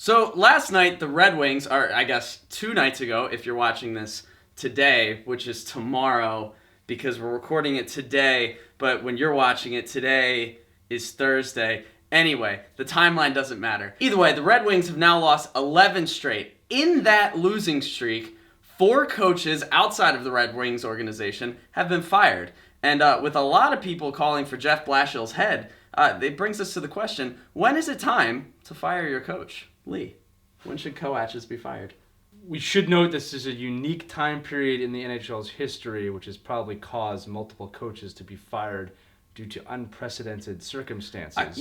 So last night, the Red Wings, or I guess 2 nights ago, if you're watching this today, which is tomorrow, because we're recording it today, but when you're watching it today is Thursday. Anyway, the timeline doesn't matter. Either way, the Red Wings have now lost 11 straight. In that losing streak, 4 coaches outside of the Red Wings organization have been fired. And with a lot of people calling for Jeff Blashill's head, it brings us to the question, when is it time to fire your coach? Lee, when should coaches be fired? We should note this is a unique time period in the NHL's history, which has probably caused multiple coaches to be fired due to unprecedented circumstances.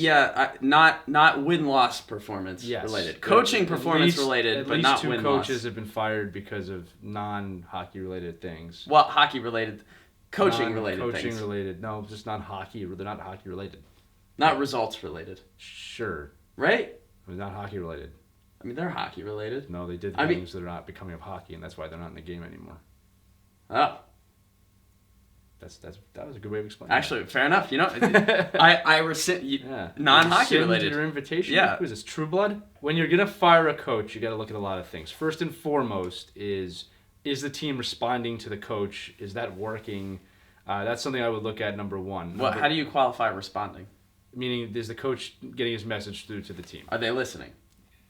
Not win-loss performance related. Coaching performance related, but not win-loss. At least 2 coaches have been fired because of non-hockey related things. Well, hockey related, coaching related things. Coaching related. No, just non-hockey. They're not hockey related. Not results related. Sure. Right? Not hockey related. I mean, they're hockey related. No, they did things that are not becoming of hockey, and that's why they're not in the game anymore. Oh. That was a good way of explaining. Actually, fair enough. You know, I rescind non-hockey related. Your invitation. Yeah. Who is this? True Blood? When you're gonna fire a coach, you got to look at a lot of things. First and foremost is the team responding to the coach? Is that working? That's something I would look at. Number one. How do you qualify responding? Meaning, is the coach getting his message through to the team? Are they listening?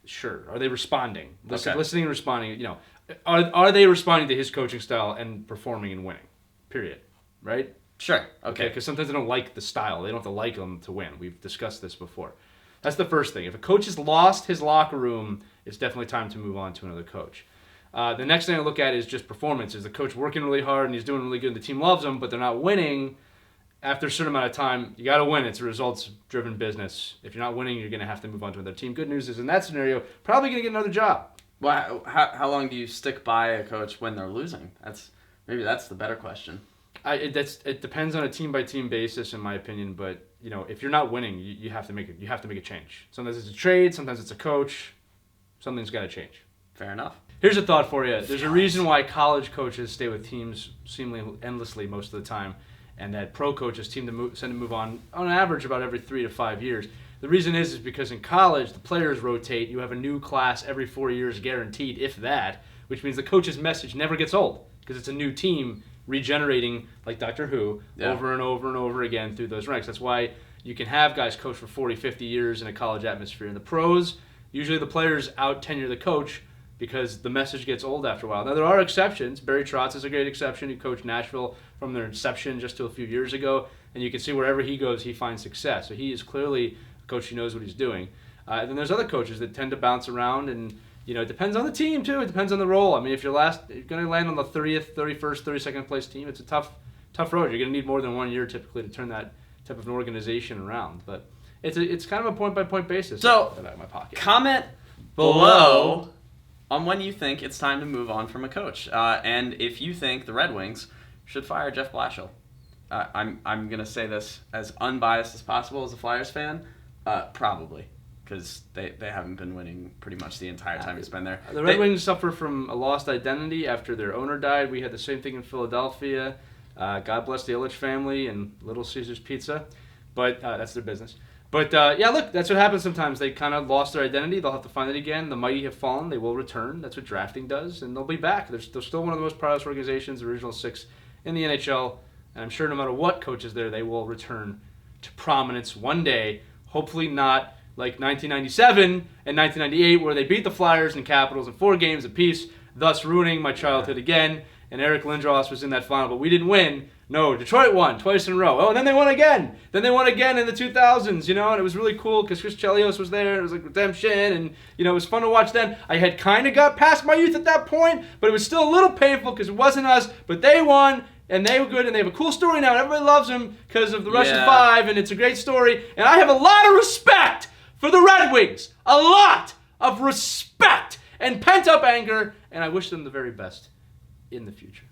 Sure. Are they responding? Okay. Listening and responding. You know, are they responding to his coaching style and performing and winning? Period. Right? Sure. Okay. Because sometimes they don't like the style. They don't have to like them to win. We've discussed this before. That's the first thing. If a coach has lost his locker room, it's definitely time to move on to another coach. The next thing I look at is just performance. Is the coach working really hard and he's doing really good and the team loves him, but they're not winning? After a certain amount of time, you got to win. It's a results-driven business. If you're not winning, you're going to have to move on to another team. Good news is, in that scenario, probably going to get another job. Well, how long do you stick by a coach when they're losing? Maybe that's the better question. It depends on a team-by-team basis, in my opinion. But you know, if you're not winning, you have to make a change. Sometimes it's a trade. Sometimes it's a coach. Something's got to change. Fair enough. Here's a thought for you. There's a reason why college coaches stay with teams seemingly endlessly most of the time, and that pro coaches tend to move on average about every 3 to 5 years. The reason is because in college, the players rotate. You have a new class every 4 years guaranteed, if that, which means the coach's message never gets old because it's a new team regenerating, like Doctor Who, over and over and over again through those ranks. That's why you can have guys coach for 40, 50 years in a college atmosphere. In the pros, usually the players out-tenure the coach because the message gets old after a while. Now, there are exceptions. Barry Trotz is a great exception. He coached Nashville from their inception just a few years ago, and you can see wherever he goes, he finds success. So he is clearly a coach who knows what he's doing. Then there's other coaches that tend to bounce around, and it depends on the team, too. It depends on the role. I mean, if you're going to land on the 30th, 31st, 32nd place team, it's a tough road. You're going to need more than 1 year typically to turn that type of an organization around. But it's kind of a point-by-point basis. So, that I have in my pocket. Comment below on when you think it's time to move on from a coach. And if you think the Red Wings should fire Jeff Blashill. I'm going to say this as unbiased as possible as a Flyers fan. Probably. Because they haven't been winning pretty much the entire time he's been there. The Red Wings suffer from a lost identity after their owner died. We had the same thing in Philadelphia. God bless the Ilitch family and Little Caesars Pizza. But that's their business. But, look, that's what happens sometimes. They kind of lost their identity. They'll have to find it again. The mighty have fallen. They will return. That's what drafting does. And they'll be back. They're still one of the most proudest organizations, the original 6 in the NHL. And I'm sure no matter what coach is there, they will return to prominence one day. Hopefully not like 1997 and 1998, where they beat the Flyers and Capitals in 4 games apiece, thus ruining my childhood again. And Eric Lindros was in that final, but we didn't win. No, Detroit won twice in a row. Oh, and then they won again. Then they won again in the 2000s, and it was really cool because Chris Chelios was there. It was like redemption, and, it was fun to watch then. I had kind of got past my youth at that point, but it was still a little painful because it wasn't us, but they won, and they were good, and they have a cool story now, and everybody loves them because of the Russian 5, and it's a great story, and I have a lot of respect for the Red Wings. A lot of respect and pent-up anger, and I wish them the very best in the future.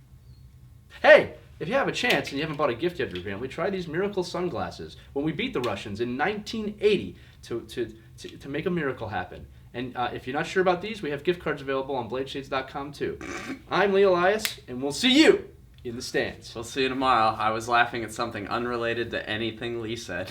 Hey, if you have a chance and you haven't bought a gift yet for your family, try these miracle sunglasses. When we beat the Russians in 1980 to make a miracle happen. And if you're not sure about these, we have gift cards available on bladeshades.com too. I'm Lee Elias, and we'll see you in the stands. We'll see you tomorrow. I was laughing at something unrelated to anything Lee said.